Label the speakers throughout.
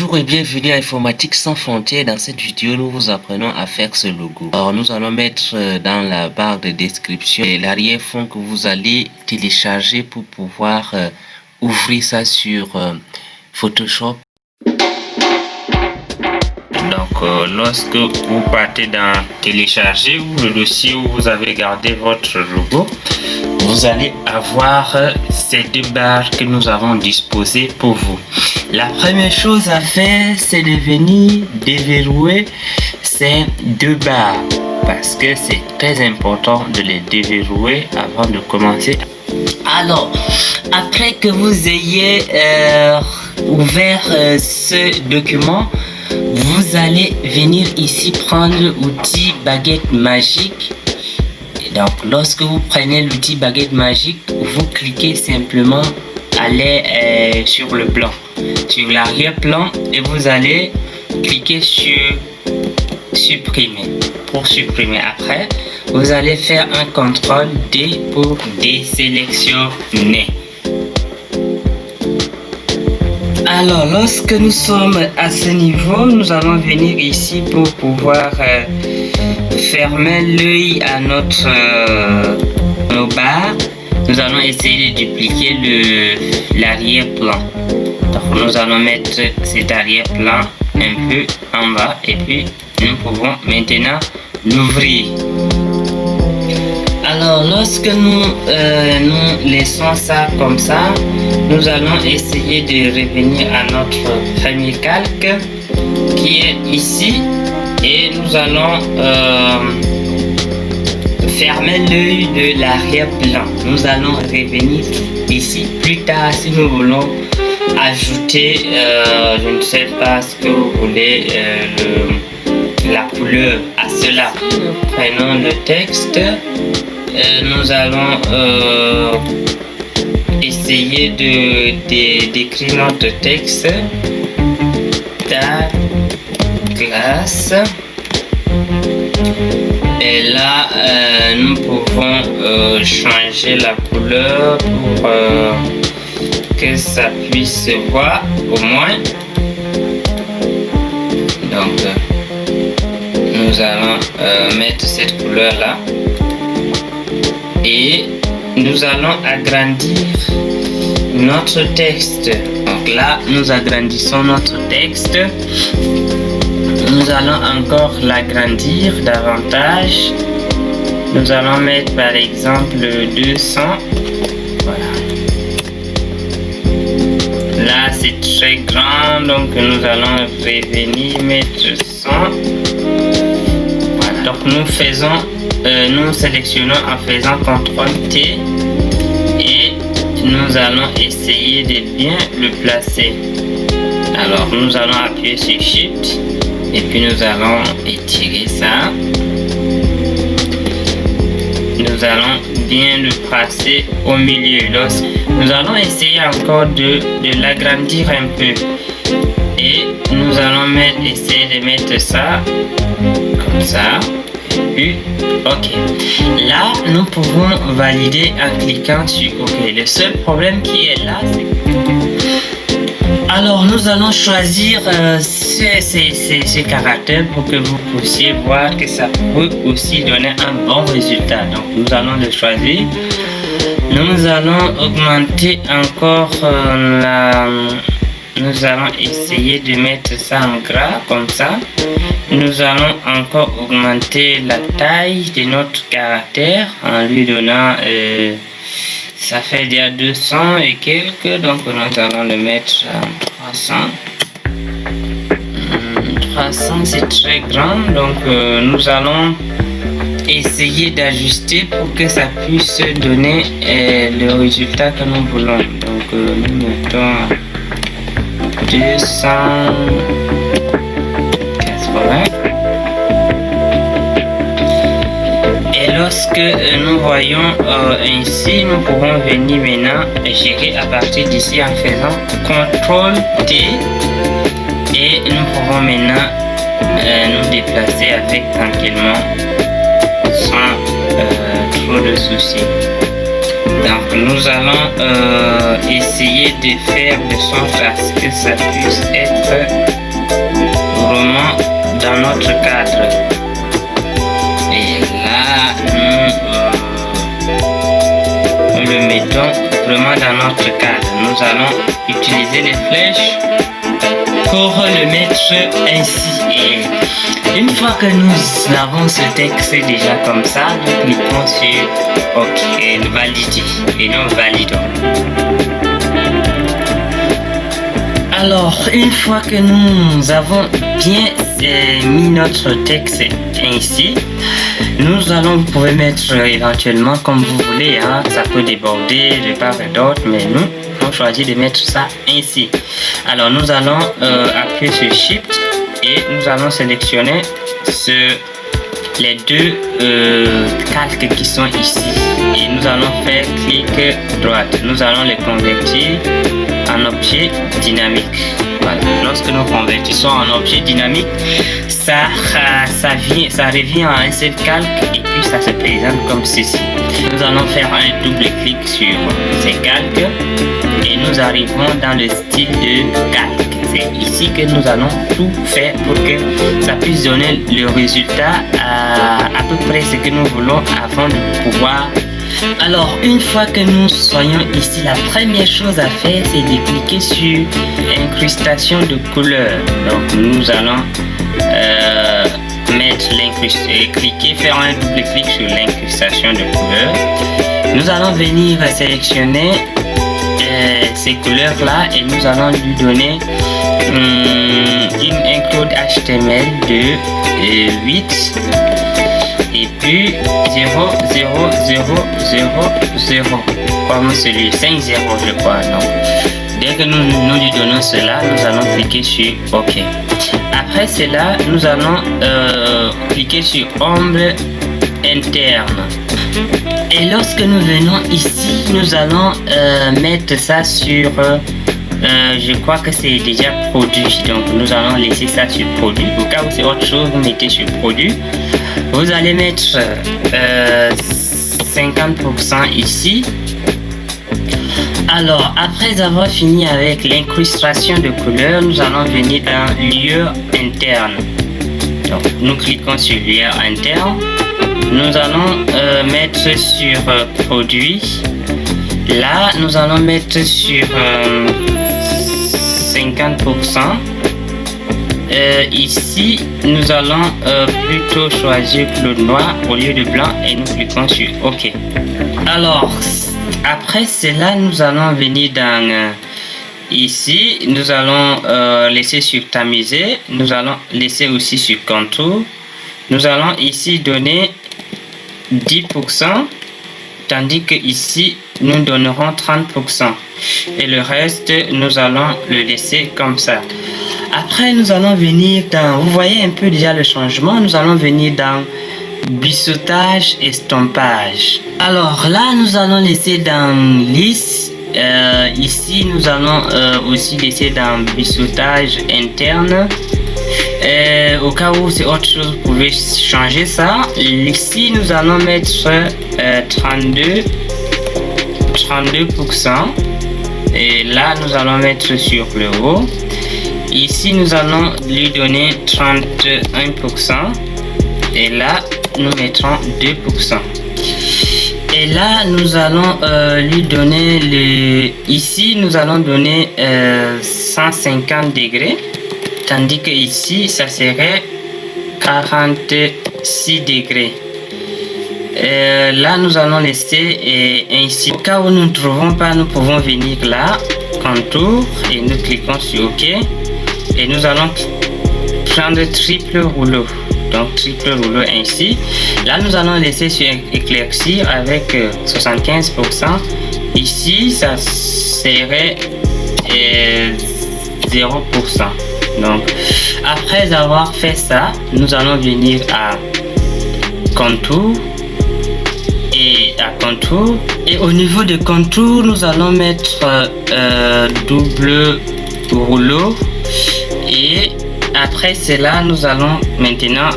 Speaker 1: Bonjour et bienvenue à Informatique sans frontières. Dans cette vidéo, nous vous apprenons à faire ce logo. Alors, nous allons mettre dans la barre de description l'arrière-fond que vous allez télécharger pour pouvoir ouvrir ça sur Photoshop. Donc, lorsque vous partez dans télécharger ou le dossier où vous avez gardé votre logo, vous allez avoir ces deux barres que nous avons disposées pour vous. La première chose à faire, c'est de venir déverrouiller ces deux barres parce que c'est très important de les déverrouiller avant de commencer. Alors, après que vous ayez ouvert ce document, vous allez venir ici prendre l'outil baguette magique. Donc, lorsque vous prenez l'outil baguette magique, vous cliquez simplement aller sur le plan, sur l'arrière-plan, et vous allez cliquer sur supprimer. Pour supprimer, après, vous allez faire un CTRL D pour désélectionner. Alors, lorsque nous sommes à ce niveau, nous allons venir ici pour pouvoir fermer l'œil à nos barres. Nous allons essayer de dupliquer l'arrière-plan. Donc, nous allons mettre cet arrière-plan un peu en bas et puis nous pouvons maintenant l'ouvrir. Alors, lorsque nous laissons ça comme ça, nous allons essayer de revenir à notre premier calque qui est ici et nous allons fermer l'œil de l'arrière-plan. Nous allons revenir ici plus tard si nous voulons ajouter, je ne sais pas ce que vous voulez, la couleur à cela. Nous prenons le texte. Nous allons essayer d'écrire notre texte. Ta classe. Et là, nous pouvons changer la couleur pour que ça puisse se voir au moins. Donc, nous allons mettre cette couleur là. Et nous allons agrandir notre texte. Donc là, nous agrandissons notre texte. Nous allons encore l'agrandir davantage. Nous allons mettre par exemple 200. Voilà. Là, c'est très grand, donc nous allons revenir mettre 100. Voilà. Donc nous sélectionnons en faisant CTRL T et nous allons essayer de bien le placer. Alors nous allons appuyer sur Shift et puis nous allons étirer ça. Nous allons bien le placer au milieu. Nous allons essayer encore de l'agrandir un peu et nous allons essayer de mettre ça comme ça. Puis, OK. Là, nous pouvons valider en cliquant sur OK. Le seul problème qui est là, c'est que... Alors, nous allons choisir ces caractères pour que vous puissiez voir que ça peut aussi donner un bon résultat. Donc, nous allons le choisir. Nous allons augmenter encore Nous allons essayer de mettre ça en gras comme ça. Nous allons encore augmenter la taille de notre caractère en lui donnant, ça fait déjà 200 et quelques, donc nous allons le mettre à 300. 300 c'est très grand, donc nous allons essayer d'ajuster pour que ça puisse donner le résultat que nous voulons. Donc nous mettons 280. Et lorsque nous voyons ainsi, nous pouvons venir maintenant gérer à partir d'ici en faisant CTRL T et nous pouvons maintenant nous déplacer avec tranquillement sans trop de soucis. Donc nous allons essayer de faire de sorte à ce que ça puisse être vraiment dans notre cadre. Et là, nous le mettons vraiment dans notre cadre. Nous allons utiliser les flèches pour le mettre ainsi. Et une fois que nous avons ce texte déjà comme ça, nous cliquons sur OK et valider et nous validons. Alors, une fois que nous avons bien mis notre texte ainsi, nous allons, vous pouvez mettre éventuellement comme vous voulez, hein, ça peut déborder de part et d'autre, mais nous, on choisit de mettre ça ainsi. Alors, nous allons appuyer sur Shift et nous allons sélectionner les deux calques qui sont ici et nous allons faire clic droite. Nous allons les convertir en objet dynamique. Voilà. Lorsque nous convertissons en objet dynamique, ça revient à un seul calque et puis ça se présente comme ceci. Nous allons faire un double clic sur ces calques et nous arrivons dans le style de calque. C'est ici que nous allons tout faire pour que ça puisse donner le résultat à peu près ce que nous voulons avant de pouvoir. Alors, une fois que nous soyons ici, la première chose à faire, c'est de cliquer sur incrustation de couleurs. Donc, nous allons mettre cliquer, faire un double clic sur l'incrustation de couleurs. Nous allons venir sélectionner ces couleurs là et nous allons lui donner une include HTML de 8 et puis 0 0 0 0 0 comme celui 5 0 je crois. Donc dès que nous lui donnons cela, nous allons cliquer sur OK. Après cela, nous allons cliquer sur ombre interne. Et lorsque nous venons ici, nous allons mettre ça sur je crois que c'est déjà produit, donc nous allons laisser ça sur produit. Au cas où c'est autre chose, vous mettez sur produit. Vous allez mettre 50% ici. Alors, après avoir fini avec l'incrustation de couleurs, nous allons venir dans lieu interne. Donc, nous cliquons sur lieu interne. Nous allons mettre sur produit. Là, nous allons mettre sur 50%. Ici, nous allons plutôt choisir le noir au lieu de blanc et nous cliquons sur OK. Alors, après cela, nous allons venir dans ici, nous allons laisser sur tamiser, nous allons laisser aussi sur contour. Nous allons ici donner 10%, tandis que ici, nous donnerons 30%. Et le reste, nous allons le laisser comme ça. Après, nous allons venir dans, vous voyez un peu déjà le changement, nous allons venir dans biseautage, estompage. Alors là, nous allons laisser dans lisse. Ici, nous allons aussi laisser dans biseautage interne. Au cas où c'est autre chose, vous pouvez changer ça. Ici, nous allons mettre 32%. Et là, nous allons mettre sur le haut. Ici, nous allons lui donner 31%. Et là, nous mettrons 2%. Et là, nous allons lui donner le... Ici, nous allons donner 150 degrés. Tandis que ici, ça serait 46 degrés. Là, nous allons laisser ainsi. Au cas où nous ne trouvons pas, nous pouvons venir là, contour, et nous cliquons sur OK. Et nous allons prendre triple rouleau. Donc, triple rouleau ainsi. Là, nous allons laisser sur éclaircir avec 75%. Ici, ça serait 0%. Donc, après avoir fait ça, nous allons venir à contour et à contour. Et au niveau de contour, nous allons mettre double rouleau. Et après cela, nous allons maintenant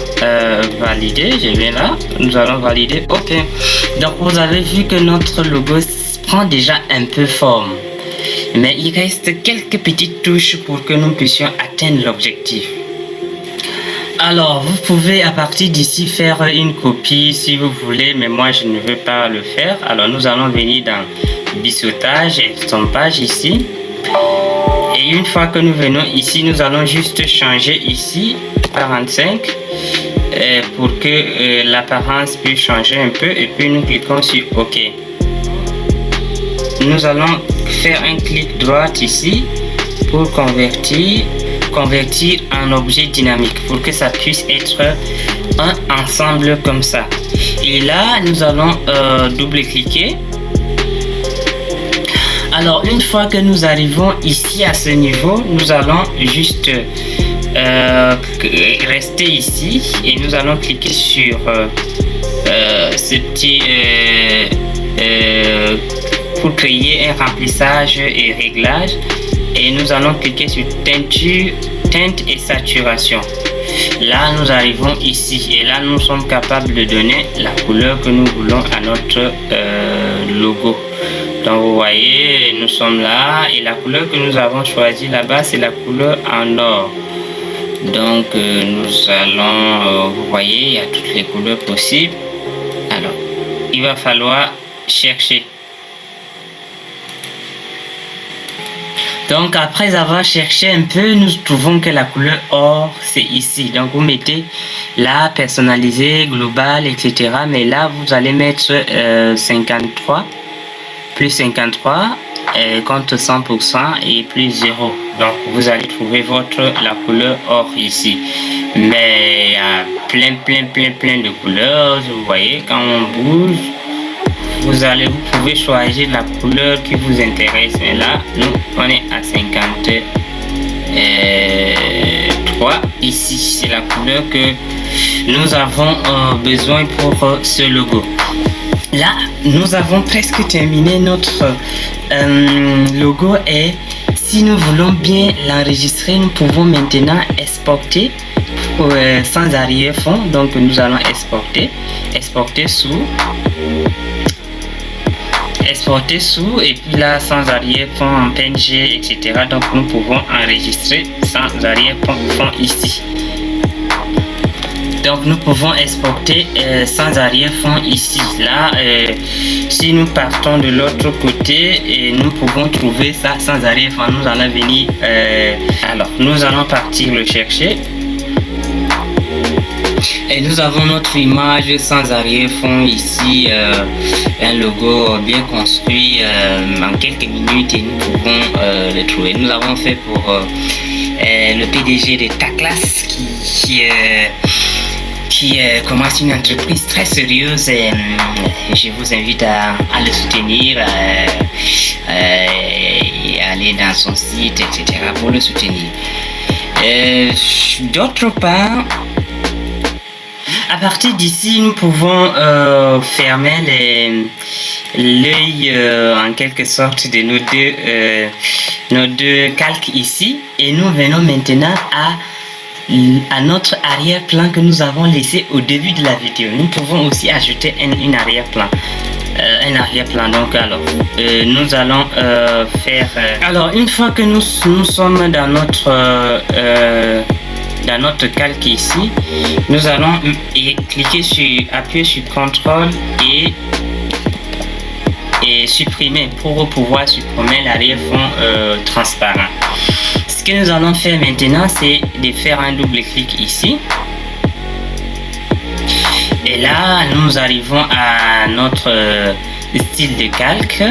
Speaker 1: valider. Je vais là, nous allons valider OK. Donc, vous avez vu que notre logo prend déjà un peu forme. Mais il reste quelques petites touches pour que nous puissions atteindre l'objectif. Alors, vous pouvez à partir d'ici faire une copie si vous voulez, mais moi je ne veux pas le faire. Alors, nous allons venir dans biseautage et estampage ici. Et une fois que nous venons ici, nous allons juste changer ici 45 pour que l'apparence puisse changer un peu. Et puis nous cliquons sur OK. Nous allons faire un clic droit ici pour convertir en objet dynamique pour que ça puisse être un ensemble comme ça. Et là, nous allons double-cliquer. Alors, une fois que nous arrivons ici à ce niveau, nous allons juste rester ici et nous allons cliquer sur ce petit pour créer un remplissage et réglage, et nous allons cliquer sur teinture, teinte et saturation. Là nous arrivons ici et là nous sommes capables de donner la couleur que nous voulons à notre logo. Donc vous voyez, nous sommes là et la couleur que nous avons choisie là-bas, c'est la couleur en or. Donc nous allons, vous voyez, il y a toutes les couleurs possibles. Alors il va falloir chercher. Donc après avoir cherché un peu, nous trouvons que la couleur or c'est ici. Donc vous mettez là personnalisé, global, etc. Mais là vous allez mettre 53 plus 53 contre 100% et plus 0. Donc vous allez trouver la couleur or ici. Mais il y a plein de couleurs. Vous voyez, quand on bouge, vous pouvez choisir la couleur qui vous intéresse. Mais là, nous, on est à 53. Ici, c'est la couleur que nous avons besoin pour ce logo. Là, nous avons presque terminé notre logo et si nous voulons bien l'enregistrer, nous pouvons maintenant exporter sans arrière-fond. Donc, nous allons exporter sous et puis là sans arrière-fond en PNG, etc. Donc nous pouvons enregistrer sans arrière-fond ici. Donc nous pouvons exporter sans arrière-fond ici. Là si nous partons de l'autre côté et nous pouvons trouver ça sans arrière-fond, nous allons venir alors nous allons partir le chercher. Et nous avons notre image sans arrière-fond ici, un logo bien construit en quelques minutes et nous pouvons le trouver. Nous avons fait pour le PDG de Taclas qui commence une entreprise très sérieuse et je vous invite à le soutenir et aller dans son site, etc. pour le soutenir. D'autre part, à partir d'ici, nous pouvons fermer l'œil en quelque sorte de nos deux calques ici et nous venons maintenant à notre arrière-plan que nous avons laissé au début de la vidéo. Nous pouvons aussi ajouter un arrière-plan. Donc alors nous allons faire alors une fois que nous sommes dans notre calque ici, nous allons appuyer sur CTRL et supprimer pour pouvoir supprimer l'arrière-fond transparent. Ce que nous allons faire maintenant, c'est de faire un double clic ici. Et là, nous arrivons à notre style de calque.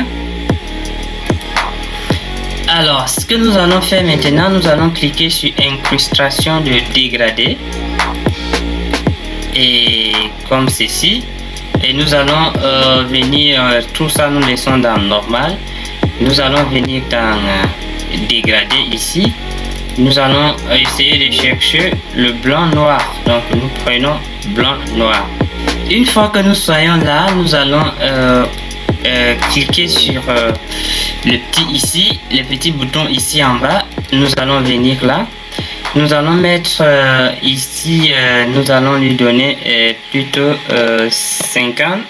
Speaker 1: Alors, ce que nous allons faire maintenant, nous allons cliquer sur incrustation de dégradé. Et comme ceci. Et nous allons venir, tout ça nous laissons dans normal. Nous allons venir dans dégradé ici. Nous allons essayer de chercher le blanc noir. Donc nous prenons blanc noir. Une fois que nous soyons là, nous allons cliquer sur le petit bouton ici en bas. Nous allons venir là. Nous allons mettre ici, nous allons lui donner plutôt 50%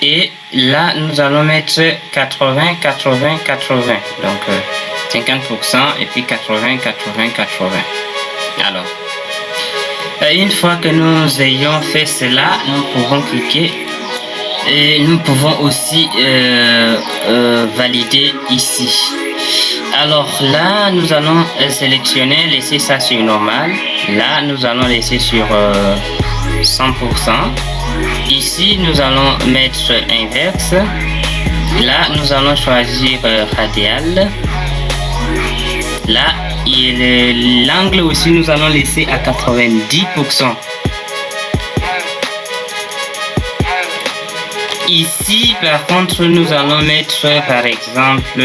Speaker 1: et là, nous allons mettre 80, 80, 80. Donc, 50% et puis 80, 80, 80. Alors, une fois que nous ayons fait cela, nous pouvons cliquer et nous pouvons aussi valider ici. Alors là, nous allons sélectionner, laisser ça sur normal. Là, nous allons laisser sur 100%. Ici, nous allons mettre inverse. Là, nous allons choisir radial. Là, l'angle aussi, nous allons laisser à 90%. Ici, par contre, nous allons mettre, par exemple,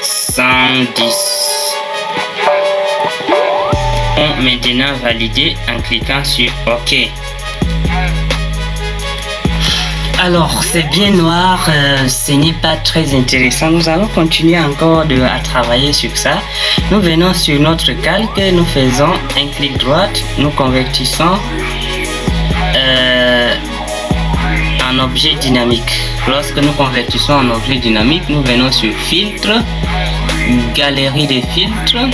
Speaker 1: 110. On maintenant valider en cliquant sur OK. Alors, c'est bien noir, ce n'est pas très intéressant. Nous allons continuer encore à travailler sur ça. Nous venons sur notre calque, nous faisons un clic droit, nous convertissons en objet dynamique. Lorsque nous convertissons en objet dynamique, nous venons sur filtre, galerie des filtres.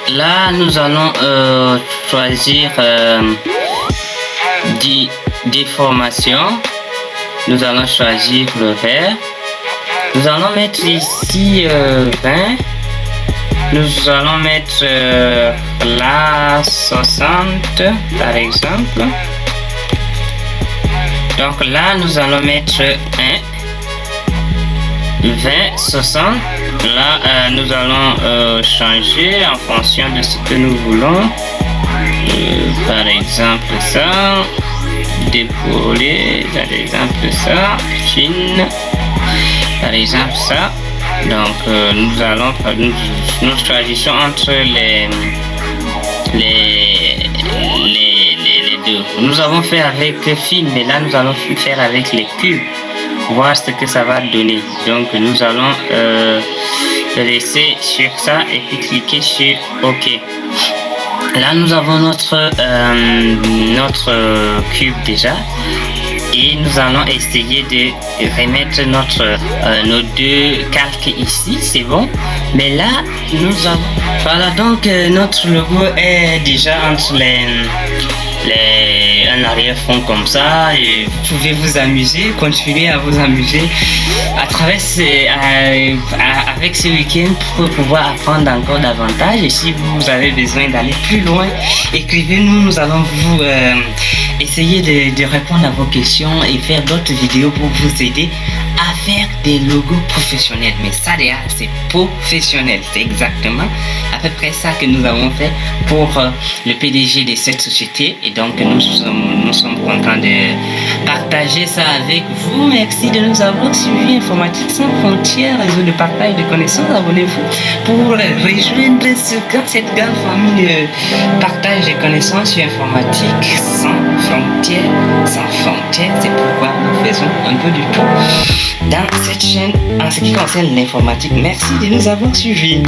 Speaker 1: Là, nous allons choisir déformation. Nous allons choisir le vert. Nous allons mettre ici 20. Nous allons mettre là 60 par exemple. Donc là, nous allons mettre 1. 20, 60. Là, nous allons changer en fonction de ce que nous voulons. Par exemple, ça. Dépoler, par exemple, ça. Chine. Par exemple, ça. Donc, nous choisissons entre les deux. Nous avons fait avec film, mais là, nous allons faire avec les cubes. Voir ce que ça va donner. Donc nous allons laisser sur ça et puis cliquer sur OK. Là nous avons notre cube déjà et nous allons essayer de remettre nos deux calques ici, c'est bon. Mais là nous avons, voilà, donc notre logo est déjà entre un arrière-fond comme ça, et vous pouvez vous amuser, continuer à vous amuser à travers avec ce week-end pour pouvoir apprendre encore davantage. Et si vous avez besoin d'aller plus loin, écrivez-nous, nous allons vous essayer de répondre à vos questions et faire d'autres vidéos pour vous aider à faire des logos professionnels. Mais ça déjà, c'est professionnel, c'est exactement à peu près ça que nous avons fait pour le PDG de cette société. Et donc nous sommes contents de partager ça avec vous. Merci de nous avoir suivis. Informatique sans frontières, réseau de partage de connaissances. Abonnez-vous pour rejoindre cette grande famille de partage de connaissances sur informatique sans frontières. Sans frontières, c'est pourquoi nous faisons un peu du tout dans cette chaîne en ce qui concerne l'informatique. Merci de nous avoir suivis.